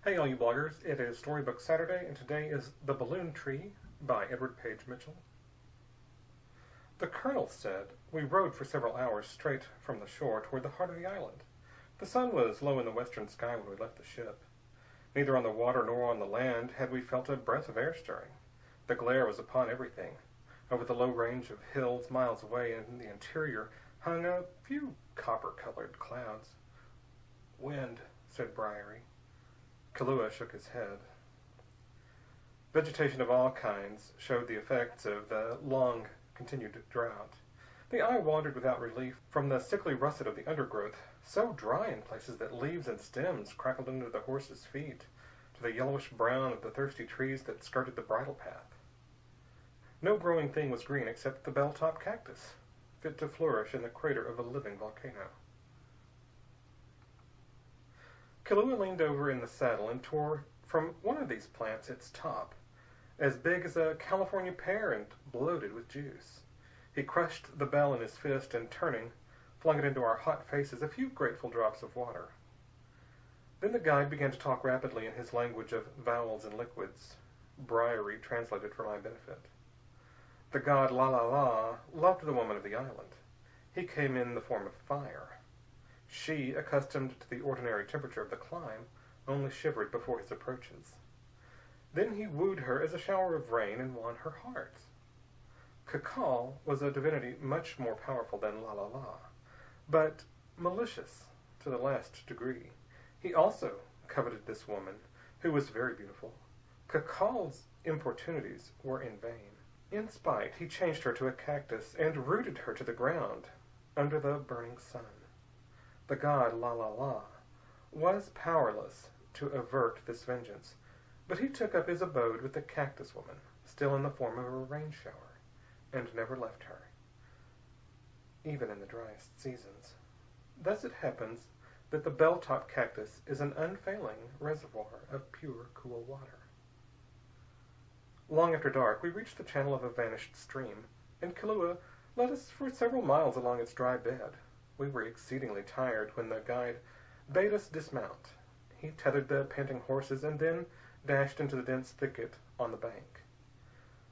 Hey all you bloggers, it is Storybook Saturday and today is The Balloon Tree by Edward Page Mitchell. The colonel said we rode for several hours straight from the shore toward the heart of the island. The sun was low in the western sky when we left the ship. Neither on the water nor on the land had we felt a breath of air stirring. The glare was upon everything. Over the low range of hills miles away in the interior hung a few copper-colored clouds. "Wind," said Briary. Kahlua shook his head. Vegetation of all kinds showed the effects of the long-continued drought. The eye wandered without relief from the sickly russet of the undergrowth, so dry in places that leaves and stems crackled under the horses' feet, to the yellowish-brown of the thirsty trees that skirted the bridle path. No growing thing was green except the bell-top cactus, fit to flourish in the crater of a living volcano. Kahlua leaned over in the saddle and tore from one of these plants its top, as big as a California pear and bloated with juice. He crushed the bell in his fist and, turning, flung it into our hot faces a few grateful drops of water. Then the guide began to talk rapidly in his language of vowels and liquids. Briary translated for my benefit. The god La loved the woman of the island. He came in the form of fire. She, accustomed to the ordinary temperature of the clime, only shivered before his approaches. Then he wooed her as a shower of rain and won her heart. Cactus was a divinity much more powerful than La, but malicious to the last degree. He also coveted this woman, who was very beautiful. Cactus's importunities were in vain. In spite, he changed her to a cactus and rooted her to the ground under the burning sun. The god La was powerless to avert this vengeance, but he took up his abode with the cactus woman, still in the form of a rain shower, and never left her, even in the driest seasons. Thus it happens that the bell-top cactus is an unfailing reservoir of pure, cool water. Long after dark, we reached the channel of a vanished stream, and Kahlua led us for several miles along its dry bed. We were exceedingly tired when the guide bade us dismount. He tethered the panting horses and then dashed into the dense thicket on the bank.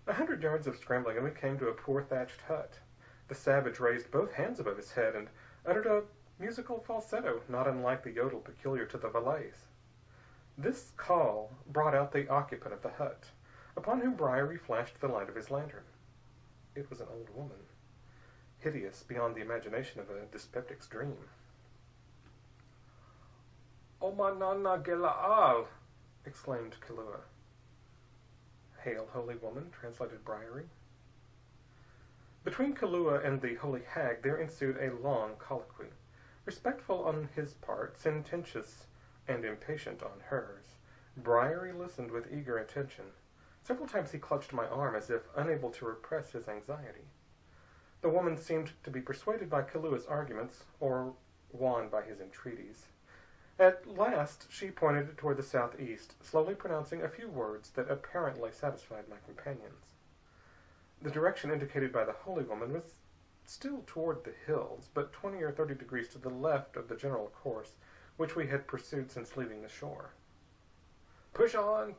100 yards of scrambling and we came to a poor thatched hut. The savage raised both hands above his head and uttered a musical falsetto not unlike the yodel peculiar to the Valays. This call brought out the occupant of the hut, upon whom Briary flashed the light of his lantern. It was an old woman, hideous beyond the imagination of a dyspeptic's dream. "Omanana Gela'al!" exclaimed Kahlua. "Hail, holy woman," translated Briary. Between Kahlua and the holy hag there ensued a long colloquy, respectful on his part, sententious and impatient on hers. Briary listened with eager attention. Several times he clutched my arm as if unable to repress his anxiety. The woman seemed to be persuaded by Kahlua's arguments, or won by his entreaties. At last she pointed toward the southeast, slowly pronouncing a few words that apparently satisfied my companions. The direction indicated by the holy woman was still toward the hills, but 20 or 30 degrees to the left of the general course which we had pursued since leaving the shore. Push on,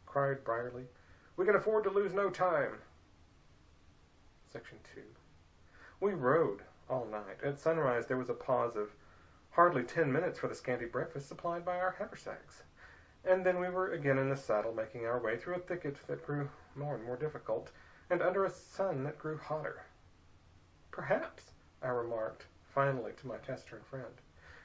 cried Briarly. "We can afford to lose no time." Section 2. We rode all night. At sunrise there was a pause of hardly 10 minutes for the scanty breakfast supplied by our haversacks, and then we were again in the saddle, making our way through a thicket that grew more and more difficult, and under a sun that grew hotter. "Perhaps," I remarked finally to my taciturn friend,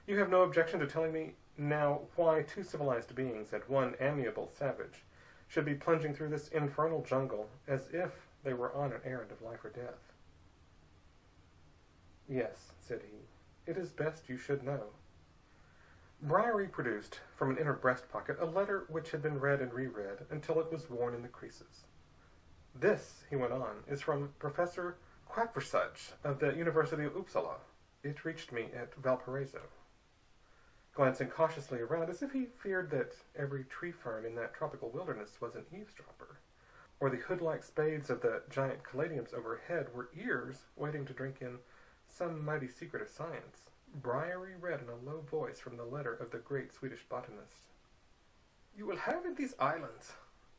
"you have no objection to telling me now why two civilized beings and one amiable savage should be plunging through this infernal jungle as if they were on an errand of life or death." "Yes," said he, "it is best you should know." Briary produced from an inner breast pocket a letter which had been read and reread until it was worn in the creases. "This," he went on, "is from Professor Quackversuch of the University of Uppsala. It reached me at Valparaiso." Glancing cautiously around as if he feared that every tree fern in that tropical wilderness was an eavesdropper, or the hood-like spades of the giant caladiums overhead were ears waiting to drink in some mighty secret of science, Briary read in a low voice from the letter of the great Swedish botanist. You will have in these islands,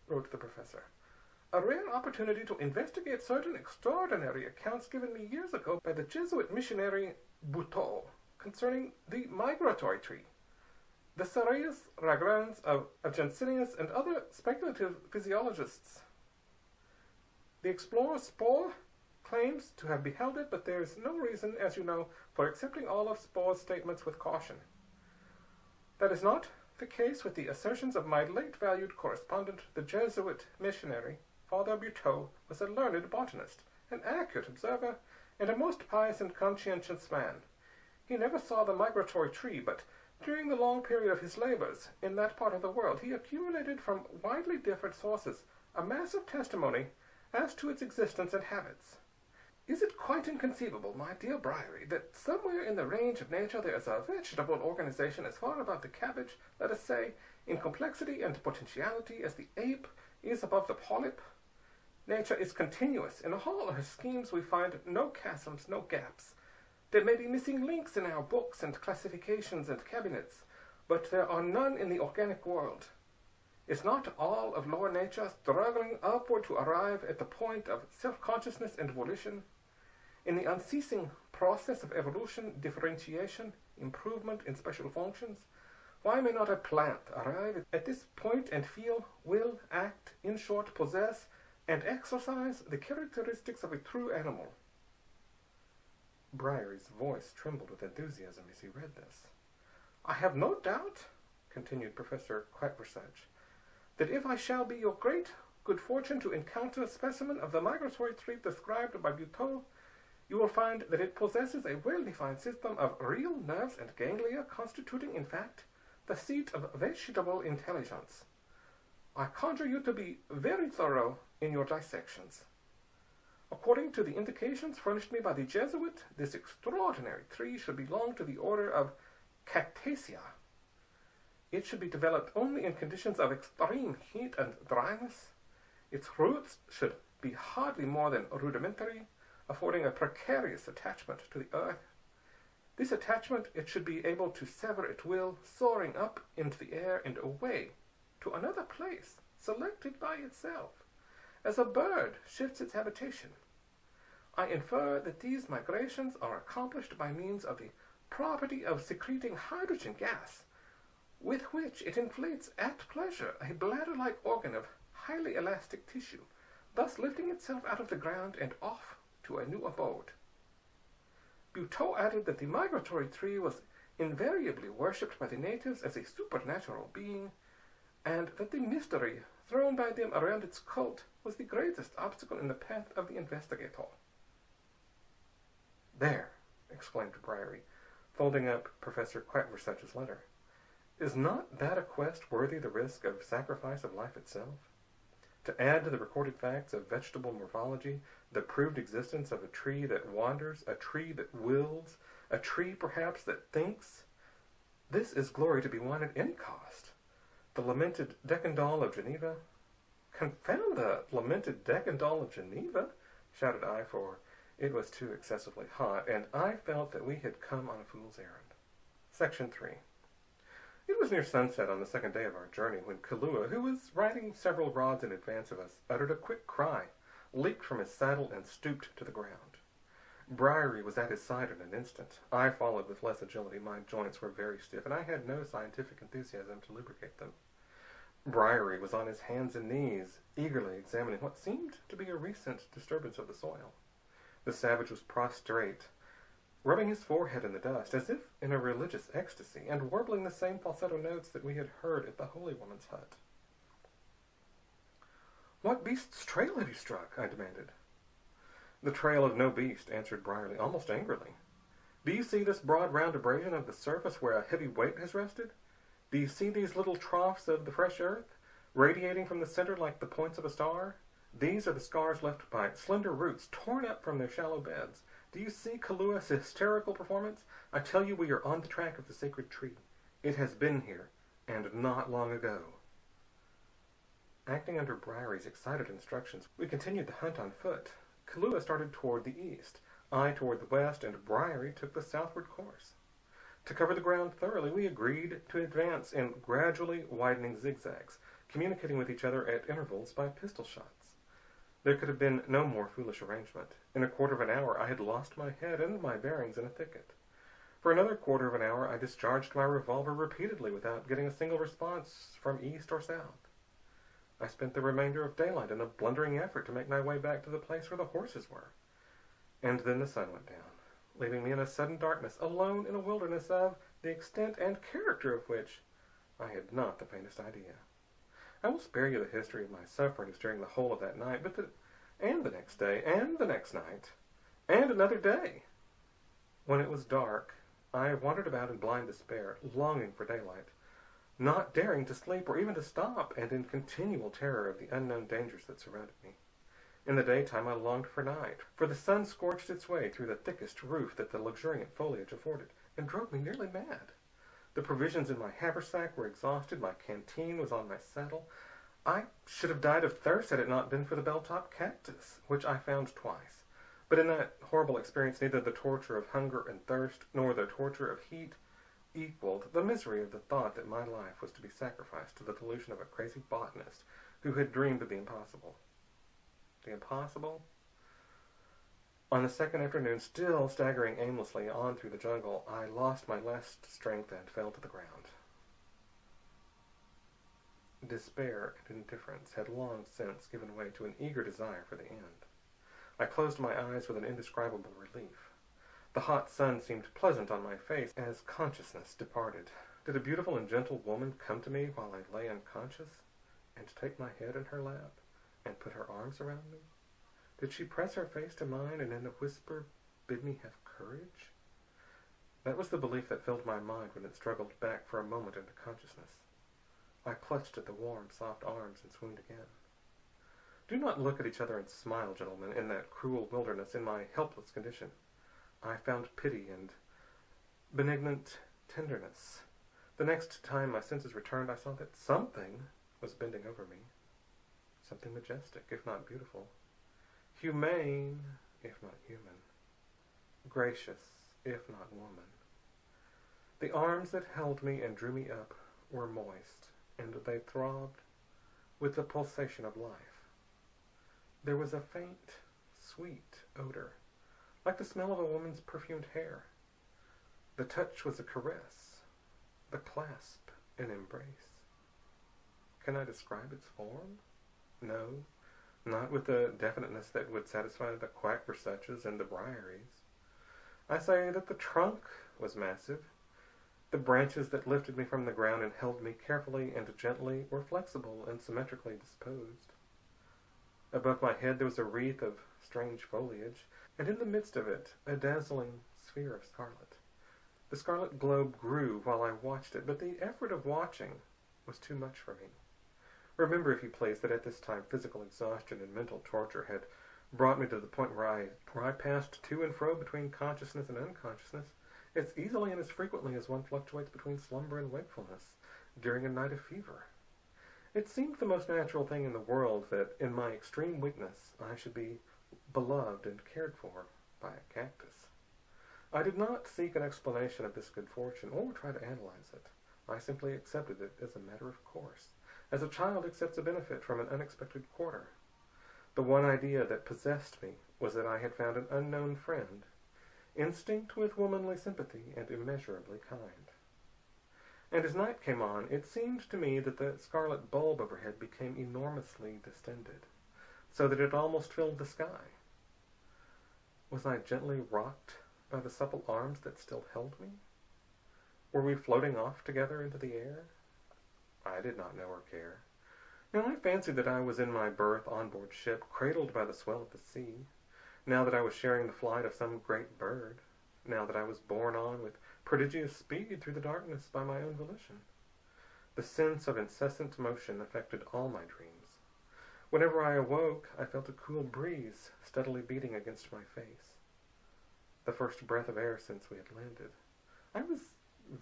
wrote the professor, a rare opportunity to investigate certain extraordinary accounts given me years ago by the Jesuit missionary Buteau concerning the migratory tree, the Cereus ragrans of Jansenius and other speculative physiologists. The explorer Spohr claims to have beheld it, but there is no reason, as you know, for accepting all of Spohr's statements with caution. That is not the case with the assertions of my late valued correspondent, the Jesuit missionary. Father Buteau was a learned botanist, an accurate observer, and a most pious and conscientious man. He never saw the migratory tree, but during the long period of his labors in that part of the world, he accumulated from widely different sources a mass of testimony as to its existence and habits. Is it quite inconceivable, my dear Briery, that somewhere in the range of nature there is a vegetable organization as far above the cabbage, let us say, in complexity and potentiality as the ape is above the polyp? Nature is continuous. In all her schemes we find no chasms, no gaps. There may be missing links in our books and classifications and cabinets, but there are none in the organic world. Is not all of lower nature struggling upward to arrive at the point of self-consciousness and volition? In the unceasing process of evolution, differentiation, improvement in special functions, why may not a plant arrive at this point and feel, will, act, in short, possess, and exercise the characteristics of a true animal? Briery's voice trembled with enthusiasm as he read this. I have no doubt, continued Professor Quatversach, that if I shall be your great good fortune to encounter a specimen of the migratory tree described by Buteau, you will find that it possesses a well-defined system of real nerves and ganglia, constituting, in fact, the seat of vegetable intelligence. I conjure you to be very thorough in your dissections. According to the indications furnished me by the Jesuit, this extraordinary tree should belong to the order of Cactaceae. It should be developed only in conditions of extreme heat and dryness. Its roots should be hardly more than rudimentary, affording a precarious attachment to the earth. This attachment it should be able to sever at will, soaring up into the air and away to another place, selected by itself, as a bird shifts its habitation. I infer that these migrations are accomplished by means of the property of secreting hydrogen gas, with which it inflates at pleasure a bladder-like organ of highly elastic tissue, thus lifting itself out of the ground and off to a new abode. Buteau added that the migratory tree was invariably worshipped by the natives as a supernatural being, and that the mystery thrown by them around its cult was the greatest obstacle in the path of the investigator. There, exclaimed Briery, folding up Professor Quatversach's letter. Is not that a quest worthy the risk of sacrifice of life itself? To add to the recorded facts of vegetable morphology, the proved existence of a tree that wanders, a tree that wills, a tree perhaps that thinks, this is glory to be won at any cost. The lamented Decandal of Geneva. Confound the lamented Decandal of Geneva, shouted I, for it was too excessively hot, and I felt that we had come on a fool's errand. Section 3. It was near sunset on the second day of our journey when Kahlua, who was riding several rods in advance of us, uttered a quick cry, leaped from his saddle, and stooped to the ground. Briery was at his side in an instant. I followed with less agility. My joints were very stiff, and I had no scientific enthusiasm to lubricate them. Briery was on his hands and knees, eagerly examining what seemed to be a recent disturbance of the soil. The savage was prostrate, rubbing his forehead in the dust, as if in a religious ecstasy, and warbling the same falsetto notes that we had heard at the holy woman's hut. "What beast's trail have you struck?" I demanded. "The trail of no beast," answered Brierly, almost angrily. "Do you see this broad round abrasion of the surface where a heavy weight has rested? Do you see these little troughs of the fresh earth, radiating from the center like the points of a star? These are the scars left by slender roots torn up from their shallow beds. Do you see Kalua's hysterical performance? I tell you we are on the track of the sacred tree. It has been here, and not long ago." Acting under Briery's excited instructions, we continued the hunt on foot. Kahlua started toward the east, I toward the west, and Briery took the southward course. To cover the ground thoroughly, we agreed to advance in gradually widening zigzags, communicating with each other at intervals by pistol shots. There could have been no more foolish arrangement. In a quarter of an hour I had lost my head and my bearings in a thicket. For another quarter of an hour I discharged my revolver repeatedly without getting a single response from east or south. I spent the remainder of daylight in a blundering effort to make my way back to the place where the horses were. And then the sun went down, leaving me in a sudden darkness, alone in a wilderness of the extent and character of which I had not the faintest idea. I will spare you the history of my sufferings during the whole of that night, and the next day, and the next night, and another day. When it was dark, I wandered about in blind despair, longing for daylight, not daring to sleep or even to stop, and in continual terror of the unknown dangers that surrounded me. In the daytime I longed for night, for the sun scorched its way through the thickest roof that the luxuriant foliage afforded, and drove me nearly mad. The provisions in my haversack were exhausted, my canteen was on my saddle. I should have died of thirst had it not been for the bell-top cactus, which I found twice. But in that horrible experience neither the torture of hunger and thirst, nor the torture of heat, equaled the misery of the thought that my life was to be sacrificed to the delusion of a crazy botanist who had dreamed of the impossible. The impossible? On the second afternoon, still staggering aimlessly on through the jungle, I lost my last strength and fell to the ground. Despair and indifference had long since given way to an eager desire for the end. I closed my eyes with an indescribable relief. The hot sun seemed pleasant on my face as consciousness departed. Did a beautiful and gentle woman come to me while I lay unconscious, and take my head in her lap, and put her arms around me? Did she press her face to mine, and in a whisper bid me have courage? That was the belief that filled my mind when it struggled back for a moment into consciousness. I clutched at the warm, soft arms and swooned again. Do not look at each other and smile, gentlemen, in that cruel wilderness, in my helpless condition. I found pity and benignant tenderness. The next time my senses returned, I saw that something was bending over me. Something majestic, if not beautiful. Humane, if not human. Gracious, if not woman. The arms that held me and drew me up were moist, and they throbbed with the pulsation of life. There was a faint, sweet odor, like the smell of a woman's perfumed hair. The touch was a caress, the clasp an embrace. Can I describe its form? No, not with the definiteness that would satisfy the quack researches and the briaries. I say that the trunk was massive. The branches that lifted me from the ground and held me carefully and gently were flexible and symmetrically disposed. Above my head there was a wreath of strange foliage, and in the midst of it a dazzling sphere of scarlet. The scarlet globe grew while I watched it, but the effort of watching was too much for me. Remember, if you please, that at this time physical exhaustion and mental torture had brought me to the point where I passed to and fro between consciousness and unconsciousness as easily and as frequently as one fluctuates between slumber and wakefulness during a night of fever. It seemed the most natural thing in the world that, in my extreme weakness, I should be beloved and cared for by a cactus. I did not seek an explanation of this good fortune or try to analyze it. I simply accepted it as a matter of course, as a child accepts a benefit from an unexpected quarter. The one idea that possessed me was that I had found an unknown friend, instinct with womanly sympathy and immeasurably kind. And as night came on, it seemed to me that the scarlet bulb overhead became enormously distended, so that it almost filled the sky. Was I gently rocked by the supple arms that still held me? Were we floating off together into the air? I did not know or care. Now I fancied that I was in my berth on board ship, cradled by the swell of the sea, now that I was sharing the flight of some great bird, now that I was borne on with prodigious speed through the darkness by my own volition. The sense of incessant motion affected all my dreams. Whenever I awoke, I felt a cool breeze steadily beating against my face. The first breath of air since we had landed. I was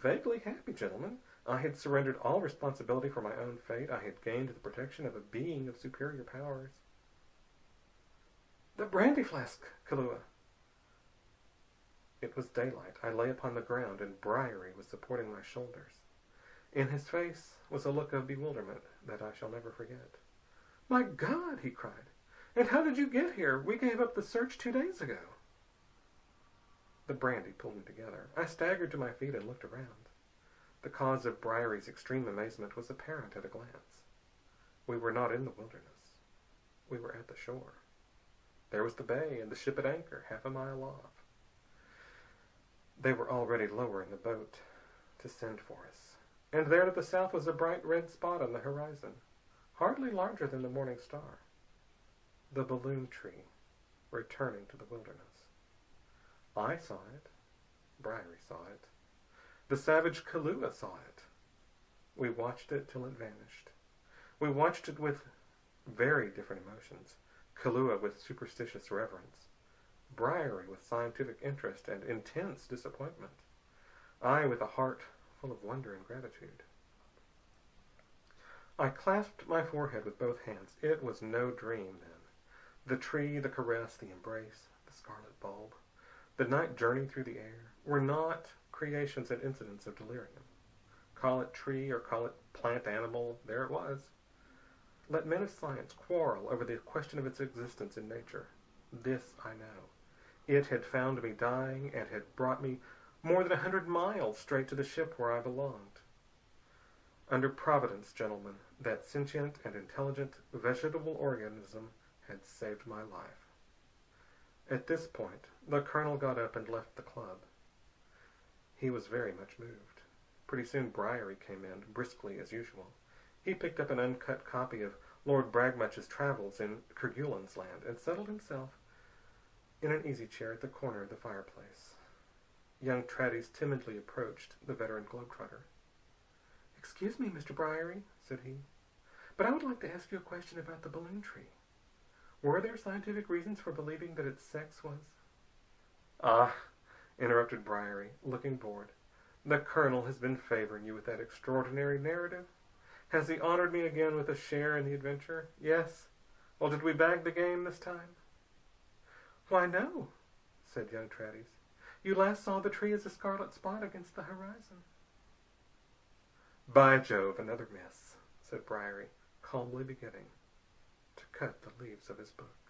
vaguely happy, gentlemen. I had surrendered all responsibility for my own fate. I had gained the protection of a being of superior powers. The brandy flask, Kahlua. It was daylight. I lay upon the ground, and Briary was supporting my shoulders. In his face was a look of bewilderment that I shall never forget. "My God!" he cried. "And how did you get here? We gave up the search 2 days ago." The brandy pulled me together. I staggered to my feet and looked around. The cause of Briary's extreme amazement was apparent at a glance. We were not in the wilderness. We were at the shore. There was the bay and the ship at anchor, half a mile off. They were already lowering the boat to send for us. And there to the south was a bright red spot on the horizon, hardly larger than the morning star. The balloon tree, returning to the wilderness. I saw it. Briary saw it. The savage Kahlua saw it. We watched it till it vanished. We watched it with very different emotions. Kahlua with superstitious reverence. Briary with scientific interest and intense disappointment. I with a heart full of wonder and gratitude. I clasped my forehead with both hands. It was no dream, then. The tree, the caress, the embrace, the scarlet bulb, the night journey through the air, were not creations and incidents of delirium. Call it tree or call it plant, animal, there it was. Let men of science quarrel over the question of its existence in nature. This I know. It had found me dying and had brought me more than 100 miles straight to the ship where I belonged. Under Providence, gentlemen, that sentient and intelligent vegetable organism had saved my life. At this point, the colonel got up and left the club. He was very much moved. Pretty soon Briary came in, briskly as usual. He picked up an uncut copy of Lord Bragmuch's Travels in Kerguelen's Land and settled himself in an easy chair at the corner of the fireplace. Young Traddles timidly approached the veteran globetrotter. "Excuse me, Mr. Briary," said he, "but I would like to ask you a question about the balloon tree. Were there scientific reasons for believing that its sex was—" "Ah," interrupted Briary, looking bored. "The colonel has been favoring you with that extraordinary narrative? Has he honored me again with a share in the adventure? Yes? Well, did we bag the game this time?" "Why, no," said young Traddles. "You last saw the tree as a scarlet spot against the horizon." "By Jove, another miss," said Briary, calmly beginning to cut the leaves of his book.